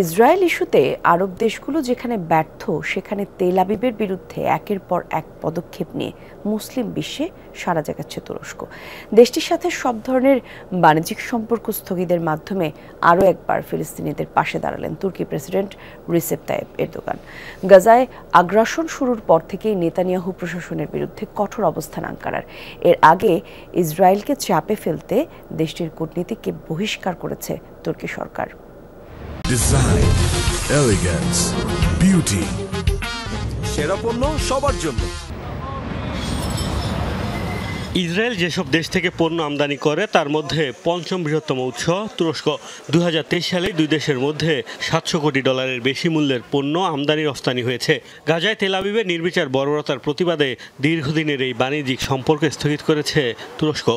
Israel ইস্যুতে আরব দেশগুলো যেখানে ব্যর্থ, সেখানে তেল আবিবের বিরুদ্ধে একের পর এক পদক্ষেপ নিয়ে মুসলিম বিশ্বে সাড়া জাগাচ্ছে তুরস্ক। দেশটির সাথে সব ধরনের বাণিজ্যিক সম্পর্ক স্থগিতের মাধ্যমে আরও একবার ফিলিস্তিনিদের পাশে দাঁড়ালেন তুর্কি প্রেসিডেন্ট রিসেপ তাইয়েপ এরদোগান। গাজায় আগ্রাসন শুরুর পর থেকেই নেতানিয়াহু প্রশাসনের বিরুদ্ধে কঠোর অবস্থান আঙ্কারার। এর আগে ইসরায়েলকে চাপে ফেলতে দেশটির কূটনীতিককে বহিষ্কার করেছে তুর্কি সরকার। ডিজাইন, এলিগেন্স, বিউটি, সেরা পণ্য সবার জন্য। ইসরায়েল যেসব দেশ থেকে পণ্য আমদানি করে তার মধ্যে পঞ্চম বৃহত্তম উৎস তুরস্ক। 2023 সালে দুই দেশের মধ্যে $700 কোটি বেশি মূল্যের পণ্য আমদানি রফতানি হয়েছে। গাজায় তেল আবিবের নির্বিচার বর্বরতার প্রতিবাদে দীর্ঘদিনের এই বাণিজ্যিক সম্পর্ক স্থগিত করেছে তুরস্ক।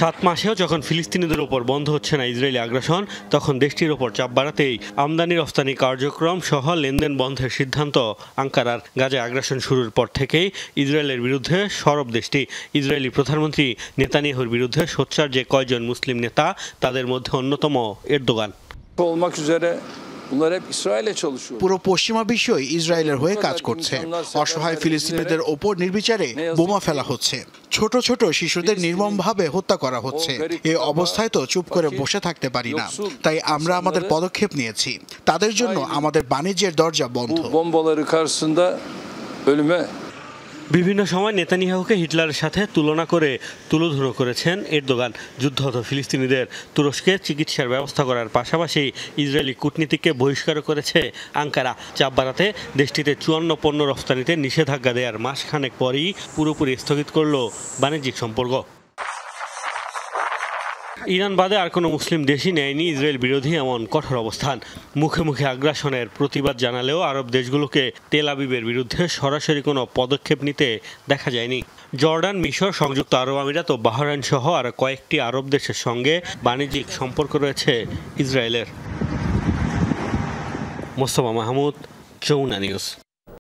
7 মাসেও যখন ফিলিস্তিনিদের ওপর বন্ধ হচ্ছে না ইসরায়েলি আগ্রাসন, তখন দেশটির ওপর চাপ বাড়াতেই আমদানি রফতানি কার্যক্রম সহ লেনদেন বন্ধের সিদ্ধান্ত আঙ্কারার। গাজায় আগ্রাসন শুরুর পর থেকেই ইসরায়েলের বিরুদ্ধে সরব দেশটি। ইসরায়েলি প্রধানমন্ত্রী নেতানিয়াহুর বিরুদ্ধে সোচ্চার যে কয়জন মুসলিম নেতা, তাদের মধ্যে অন্যতম এরদোগান। পুরো পশ্চিমা বিশ্বই ইসরায়েলের হয়ে কাজ করছে। অসহায় ফিলিস্তিনিদের ওপর নির্বিচারে বোমা ফেলা হচ্ছে, ছোট ছোট শিশুদের নির্মমভাবে হত্যা করা হচ্ছে। এই অবস্থায় তো চুপ করে বসে থাকতে পারি না, তাই আমরা আমাদের পদক্ষেপ নিয়েছি। তাদের জন্য আমাদের বাণিজ্যের দরজা বন্ধ। বিভিন্ন সময় নেতানিয়াহুকে হিটলারের সাথে তুলনা করে তুলোধুনো করেছেন এরদোগান। যুদ্ধরত ফিলিস্তিনিদের তুরস্কে চিকিৎসার ব্যবস্থা করার পাশাপাশি ইসরায়েলি কূটনীতিককে বহিষ্কার করেছে আঙ্কারা। চাপ বাড়াতে দেশটিতে 54 পণ্য রফতানিতে নিষেধাজ্ঞা দেওয়ার মাসখানেক পরই পুরোপুরি স্থগিত করল বাণিজ্যিক সম্পর্ক। ইরান বাদে আর কোনো মুসলিম দেশই নেয়নি ইসরায়েল বিরোধী এমন কঠোর অবস্থান। মুখে মুখে আগ্রাসনের প্রতিবাদ জানালেও আরব দেশগুলোকে তেল আবিবের বিরুদ্ধে সরাসরি কোনো পদক্ষেপ নিতে দেখা যায়নি। জর্ডান, মিশর, সংযুক্ত আরব আমিরাত ও বাহরাইন সহ আর কয়েকটি আরব দেশের সঙ্গে বাণিজ্যিক সম্পর্ক রয়েছে ইসরায়েলের। মোস্তফা মাহমুদ, যমুনা নিউজ।